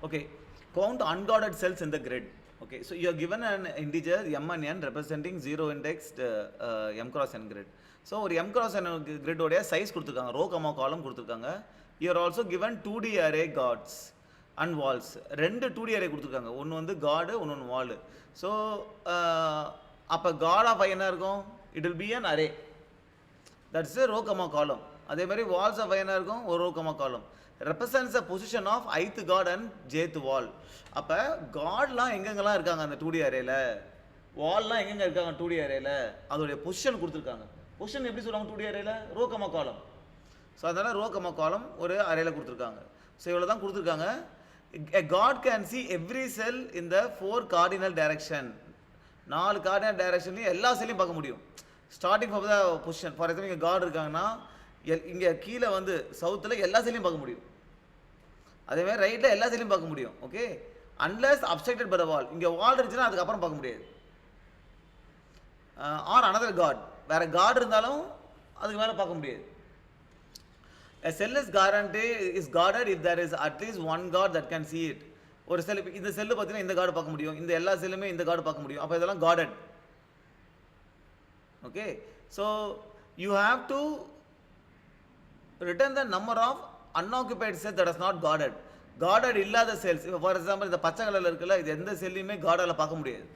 Okay, count unguarded cells in the grid. Okay, so you are given an integer m and n representing 0 indexed m cross n grid. So ஒரு m cross n grid உடைய size கொடுத்திருக்காங்க, row comma column கொடுத்திருக்காங்க. You are also given 2D array guards and walls. ரெண்டு 2D array கொடுத்திருக்காங்க, ஒன்று வந்து guard, ஒன்று wall. So அப்போ guard of I என்ன இருக்கும்? It will be an array. That's a row comma column. அதே மாதிரி walls of I என்ன இருக்கும்? ஒரு row comma column. Represents the position of ith guard and jth wall. அப்போ காட்லாம் எங்கெங்கெல்லாம் இருக்காங்க அந்த 2D அரேல, வால்லாம் எங்கெங்க இருக்காங்க 2D அரேல, அதோடைய பொசிஷன் கொடுத்துருக்காங்க. பொசிஷன் எப்படி சொல்லுவாங்க 2D அரேல? ரோ கமா காலம். ஸோ அதனால் ரோ கமா காலம் ஒரு அரேல கொடுத்துருக்காங்க. ஸோ இவ்வளோ தான் கொடுத்துருக்காங்க. A god can see every cell in the 4 cardinal direction. 4 cardinal directionலையும் எல்லா செல்லையும் பார்க்க முடியும். Starting from the position. For example இங்கே காட் இருக்காங்கன்னா இங்கே கீழே வந்து சவுத்தில் எல்லா செல்லையும் பார்க்க முடியும். அதேமாதிரி ரைட்டில் எல்லா செல்லையும் பார்க்க முடியும். Okay, unless obstructed by the wall. இங்கே வால் இருந்துச்சுன்னா அதுக்கப்புறம் பார்க்க முடியாது. ஆர் அனதர் காட், வேறு காட் இருந்தாலும் அதுக்கு மேலே பார்க்க முடியாது. A cell is guarded if there is at least one guard that can see it. ஒரு செல், இந்த செல்லு பார்த்தீங்கன்னா இந்த கார்டு பார்க்க முடியும், இந்த எல்லா செல்லுமே இந்த கார்டு பார்க்க முடியும். அப்போ இதெல்லாம் guarded. Okay, so you have to return the number of unoccupied cells that is not guarded. Guarded இல்லாத செல்ஸ், இப்போ ஃபார் எக்ஸாம்பிள் இந்த பச்சை கலரில் இருக்குல்ல, இது எந்த செல்லையுமே கார்டால் பார்க்க முடியாது.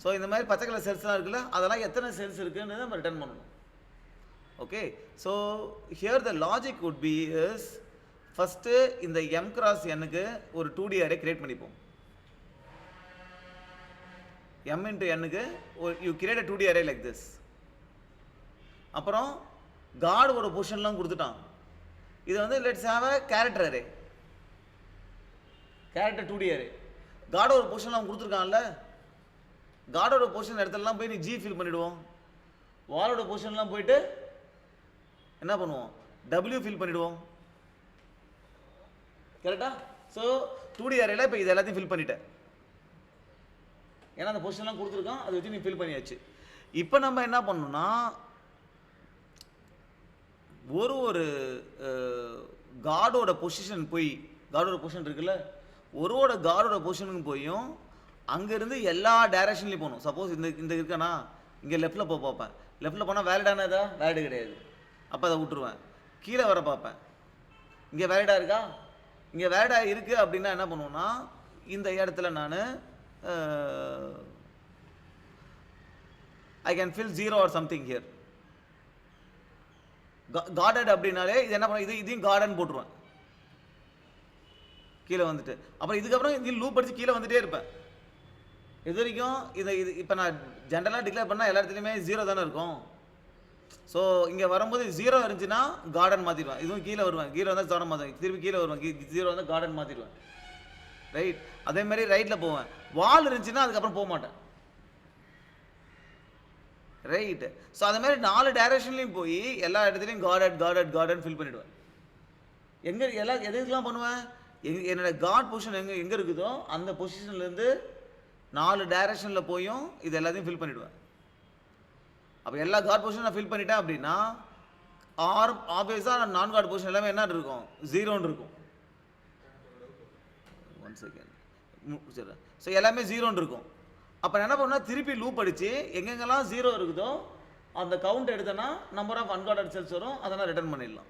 ஸோ இந்த மாதிரி பச்சை கலர் செல்ஸ்லாம் இருக்குல்ல, அதெல்லாம் எத்தனை செல்ஸ் இருக்குன்னு நம்ம ரிட்டர்ன் பண்ணணும். Okay, so here the logic would be is first இந்த m cross n-க்கு ஒரு 2D அரே கிரியேட் பண்ணிப்போம். m into n-க்கு you create a 2D array like this. அப்புறம் காட் ஒரு பொசிஷன்லாம் கொடுத்துட்டான். இது வந்து let's have a character array, character 2D array. காட் ஒரு பொசிஷன்லாம் கொடுத்துருக்கான்ல, காடோட பொசிஷன் இடத்துலலாம் போய் நீ ஜி ஃபில் பண்ணிவிடுவோம். வாலோட பொசிஷன்லாம் போயிட்டு என்ன பண்ணுவோம்? டபிள்யூ ஃபில் பண்ணிவிடுவோம். கரெக்டா? ஸோ 2D அரேல இப்போ இது எல்லாத்தையும் ஃபில் பண்ணிட்டேன், ஏன்னா அந்த பொசிஷன்லாம் கொடுத்துருக்கான், அதை வச்சு நீ ஃபில் பண்ணியாச்சு. இப்போ நம்ம என்ன பண்ணணும்னா ஒரு காடோட பொசிஷன் போய், காடோட பொசிஷன் இருக்குல்ல, காடோட பொசிஷனுக்கு போயும் அங்கேருந்து எல்லா டைரக்ஷன்லையும் போகணும். சப்போஸ் இந்த இருக்கானா, இங்கே லெஃப்ட்டில் பார்ப்பேன், லெஃப்ட்டில் போனால் வேலிடானதா? வேலிடு கிடையாது, அப்போ அதை விட்டுருவேன். கீழே வர பார்ப்பேன், இங்கே வேலிடாக இருக்கா? இங்கே வேலிடாக இருக்குது அப்படின்னா என்ன பண்ணுவோன்னா, இந்த இடத்துல நான் I can fill 0 or something here. Guarded அப்படின்னாலே இது என்ன பண்ண, இதையும் கார்டன் போட்டுருவேன் கீழே வந்துட்டு. அப்புறம் இதுக்கப்புறம் இதில் லூப் அடித்து கீழே வந்துகிட்டே இருப்பேன். இது வரைக்கும் இது இப்போ நான் ஜென்ரலாக டிக்ளேர் பண்ணால் எல்லா இடத்துலையுமே 0 தானே இருக்கும். ஸோ இங்கே வரும்போது 0 இருந்துச்சுன்னா கார்டன் மாற்றிடுவேன், இதுவும் கீழே வருவேன், கீழே வந்தால் கார்டன் மாற்றுவேன், திருப்பி கீழே வருவேன், 0 வந்தால் கார்டன் மாற்றிடுவேன். ரைட், அதேமாதிரி ரைட்டில் போவேன். வால் இருந்துச்சுன்னா அதுக்கப்புறம் போக மாட்டேன். ரைட்டு, ஸோ அது மாதிரி 4 டைரக்ஷன்லையும் போய் எல்லா இடத்துலையும் கார்டன் ஃபில் பண்ணிவிடுவேன். எங்கே எதுக்கெல்லாம் பண்ணுவேன்? என்னோட காட் பொசிஷன் எங்கே இருக்குதோ அந்த பொசிஷன்லேருந்து 4 டைரக்ஷனில் போயும் இது எல்லாத்தையும் ஃபில் பண்ணிவிடுவேன். அப்போ எல்லா காட் பொசிஷன் நான் ஃபில் பண்ணிட்டேன் அப்படின்னா ஆப்வியஸாக நான் காட் பொசிஷன் எல்லாமே என்ன இருக்கும்? 0 இருக்கும். 1 செகண்ட். ஸோ எல்லாமே 0 இருக்கும். அப்போ என்ன பண்ணால் திருப்பி லூப் அடித்து எங்கெங்கெல்லாம் 0 இருக்குதோ அந்த கவுண்ட் எடுத்தோன்னா நம்பர் ஆஃப் அன்கார்டட் செல்ஸ் வரும், அதெல்லாம் ரிட்டர்ன் பண்ணிடலாம்.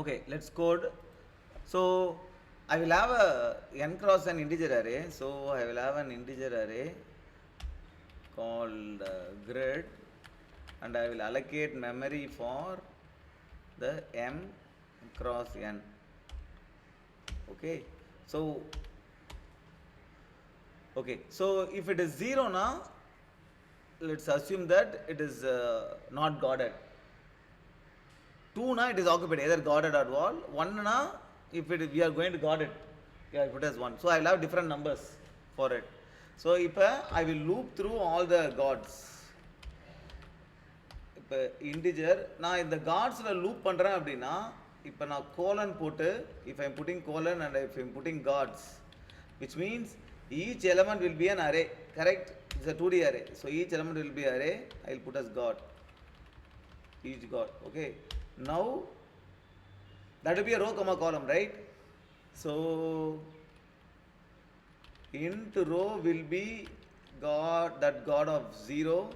Okay, let's code. So I will have a n cross an integer array. So I will have an integer array called grid, and I will allocate memory for the m cross n. Okay, so if it is 0 now, let's assume that it is not guarded. 2 na it is occupied, either guarded or wall. 1 na if we are going to guard it, yeah, if it has 1. So I will have different numbers for it. So இப்போ I will loop through all the guards. இப்போ integer நான் இந்த guardsல loop பண்ணுறேன் அப்படின்னா, இப்போ நான் colon போட்டு, if I am putting colon and if I am putting guards, which means each element will be an array, correct? It's a 2D array. So each element will be array. I will put as guard, each guard. Okay, now That will be a row comma column, right? So int row will be god of 0,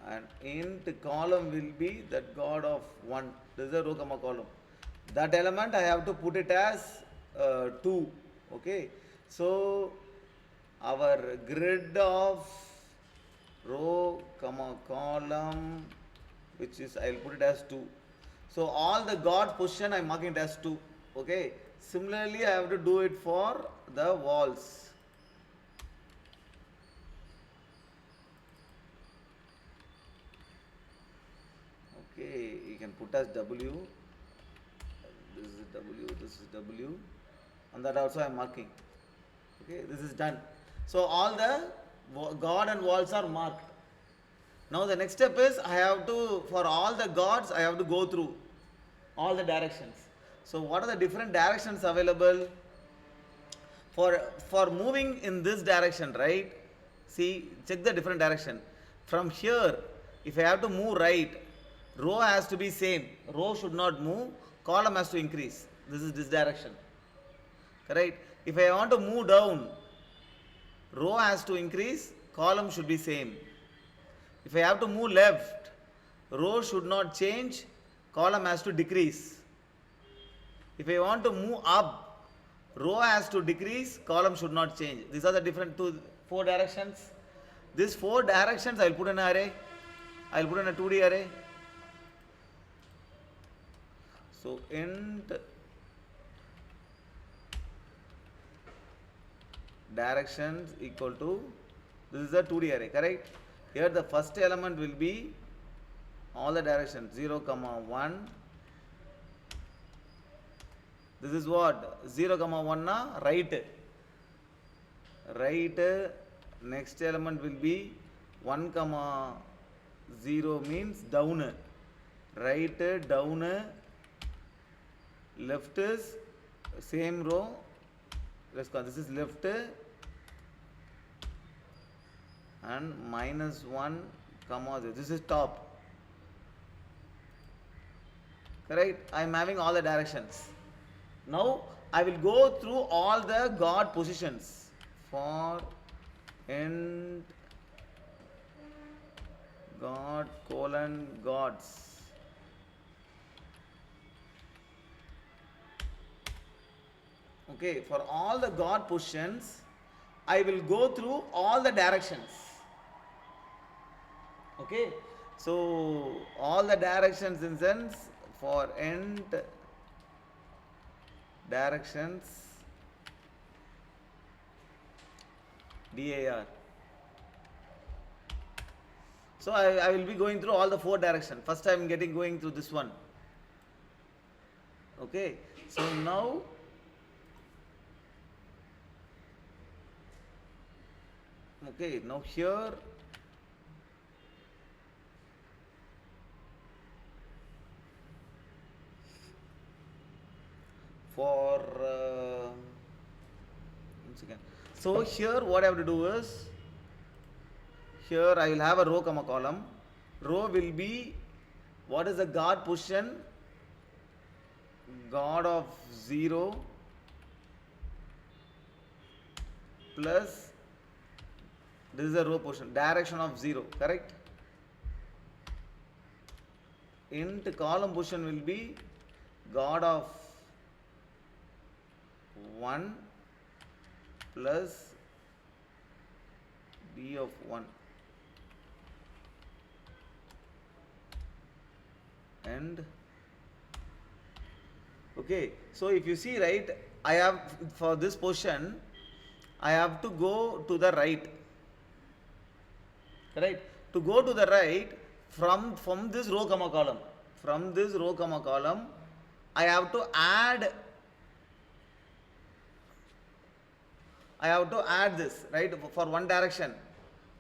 and int column will be that god of 1. This is a row comma column. That element I have to put it as 2. Okay, so our grid of row comma column, which is I will put it as 2. So all the god position I am marking it as 2. Okay, similarly I have to do it for the walls. Okay, you can put as W. This is W, this is W, and that also I am marking. Okay, this is done. So all the god and walls are marked. Now the next step is I have to, for all the gods, I have to go through all the directions. So what are the different directions available? For moving in this direction, right? See, check the different direction. From here, if I have to move right, row has to be same. Row should not move, column has to increase. This is this direction. Correct? If I want to move down, row has to increase, column should be same. If I have to move left, row should not change, column has to decrease. If I want to move up, row has to decrease, column should not change. These are the different 4 directions. These 4 directions I will put in an array. I will put in a 2D array. So int directions equal to, this is a 2D array, correct? Here the first element will be all the directions 0, 1. This is what? 0, 1 na right. Right. Next element will be 1, 0 means down. Right, down. Left is same row. Let's call this is left, and -1, this is top. Correct? I am having all the directions. Now I will go through all the god positions. For int god colon gods. Okay, for all the god positions, I will go through all the directions. Okay, so all the directions in sense for int directions dir. So I will be going through all the 4 directions. First I am going through this one. Okay, so now here for once again. So here what I have to do is, here I will have a row comma column. Row will be, what is the god position? God of 0 plus, this is a row position, direction of 0, correct? Int column position will be god of 1 plus d of 1. And okay, so if you see, right, I have for this position I have to go to the right. Right, to go to the right from this row comma column, I have to add this, right? For one direction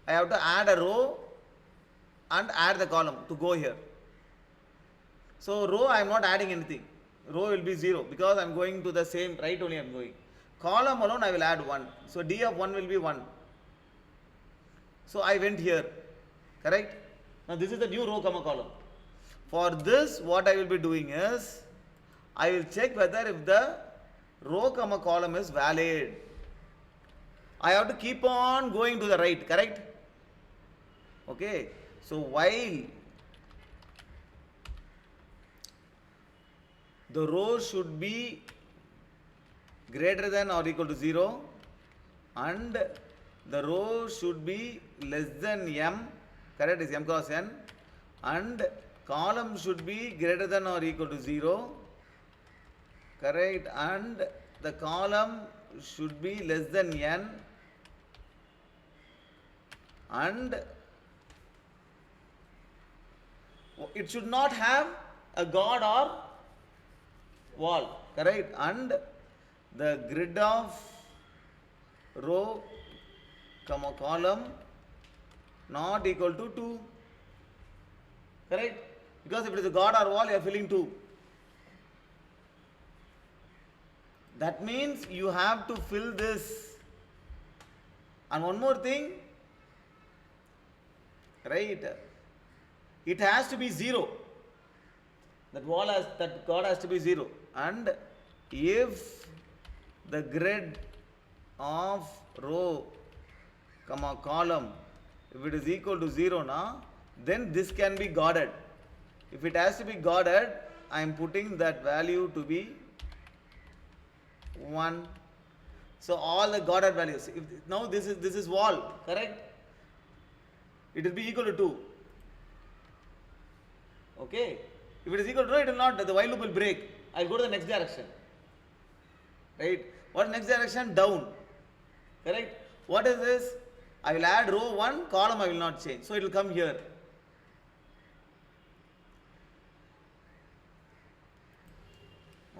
I have to add a row and add the column to go here. So row I am not adding anything, row will be 0 because I am going to the same right only I am going. Column alone I will add 1, so d of 1 will be 1. So I went here, correct? Now this is the new row comma column. For this what I will be doing is, I will check whether if the row comma column is valid. I have to keep on going to the right, correct? Okay, so while the row should be greater than or equal to 0 and the row should be less than m, correct, is m cross n, and column should be greater than or equal to 0, correct, and the column should be less than n, and it should not have a guard or wall, correct, and the grid of row comma column not equal to 2, correct, because if it is a guard or wall you are filling 2. That means you have to fill this. And one more thing, right, it has to be 0. That guard has to be 0, and if the grid of row comma column, if it is equal to 0 now, then this can be guarded. If it has to be guarded, I am putting that value to be 1. So all the guarded values. Now this is wall, correct? It will be equal to 2. Okay. If it is equal to 2, it will not. The while loop will break. I will go to the next direction. Right? What next direction? Down. Correct? What is this? I will add row 1, column I will not change. So it will come here.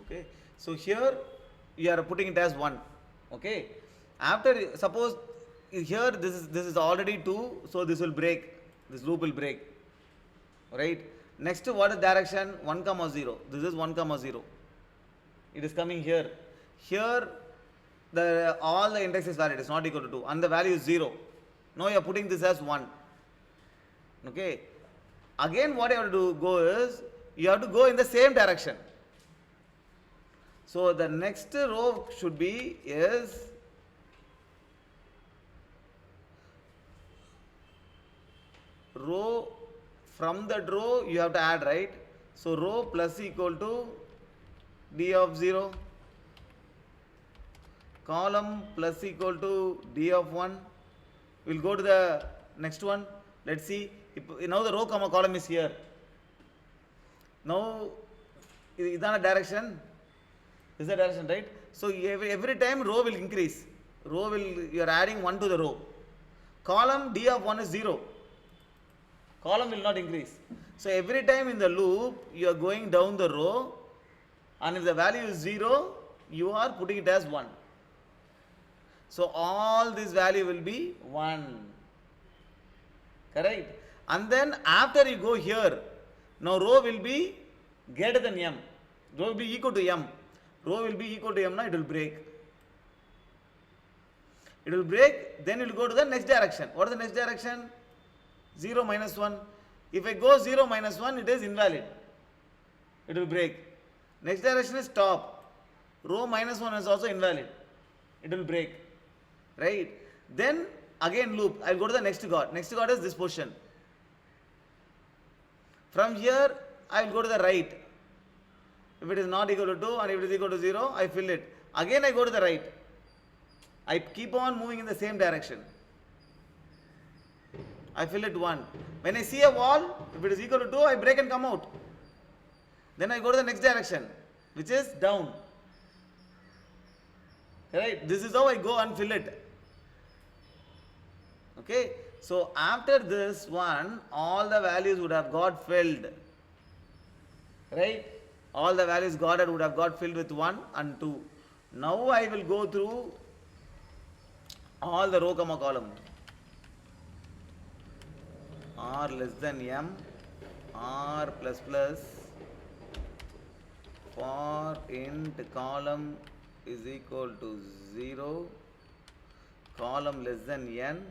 Okay. So here you are putting it as 1. Okay. After, suppose here this is already 2, so this will break. This loop will break. Right? Next, what is direction? 1 comma 0. This is 1 comma 0. It is coming here. Here all the index is valid. It is not equal to 2 and the value is 0. Now you are putting this as 1. Okay. Again what you have to go is, you have to go in the same direction. So the next row should be is row, from that row you have to add, right? So row plus equal to d of 0, column plus equal to d of 1. We will go to the next one. Let's see. Now the row comma column is here. Now is that a direction? Is the direction, right? So every time row will increase. Row will, you are adding 1 to the row. Column d of 1 is 0. Column will not increase. So every time in the loop you are going down the row, and if the value is 0, you are putting it as 1. So all this value will be 1. Correct? And then after you go here, now row will be greater than m. Row will be equal to m. Row will be equal to m, now it will break. It will break, then it will go to the next direction. What is the next direction? 0 minus 1. If I go 0 minus 1, it is invalid. It will break. Next direction is top. Row minus 1 is also invalid. It will break. Right? Then again loop. I will go to the next guard. Next guard is this position. From here, I will go to the right. If it is not equal to 2 and if it is equal to 0, I fill it. Again I go to the right. I keep on moving in the same direction. I fill it 1. When I see a wall, if it is equal to 2, I break and come out. Then I go to the next direction, which is down. Right? This is how I go and fill it. Okay. So after this one, all the values would have got filled. Right? All the values guarded would have got filled with 1 and 2. Now I will go through all the row comma column. R less than m, R plus plus, for int column is equal to 0, column less than n,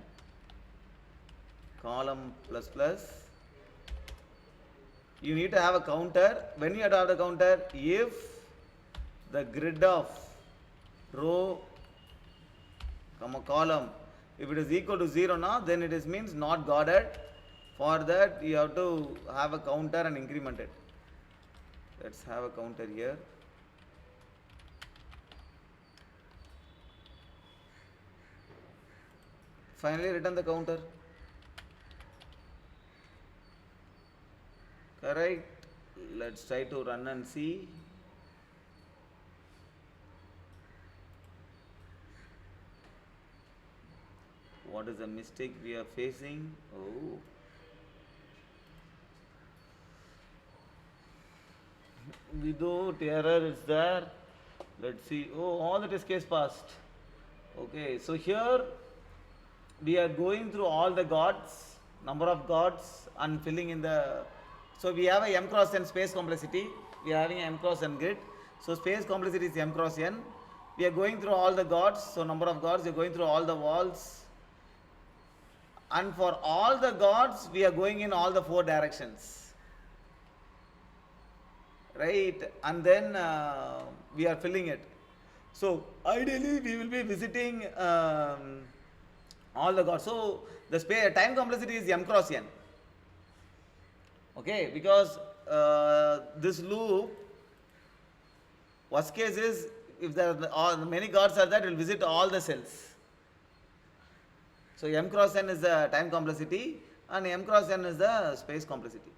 column plus plus. You need to have a counter. When you have to have the counter, if the grid of row, comma column, if it is equal to 0 now, then it is means not guarded. For that you have to have a counter and increment it. Let's have a counter here. Finally return the counter. Correct. Let's try to run and see. What is the mistake we are facing? Oh. Without error is there. Let's see. Oh, all the test case passed. Okay, so here we are going through all the guards, number of guards, and filling in the. So we have a m cross n space complexity. We are having a m cross n grid. So space complexity is m cross n. We are going through all the guards. So number of guards. We are going through all the walls. And for all the guards, we are going in all the 4 directions. Right? And then we are filling it. So ideally, we will be visiting all the guards. So the time complexity is m cross n. Okay, because this loop, worst case is if there are many guards are there, it will visit all the cells. So m cross n is the time complexity and m cross n is the space complexity.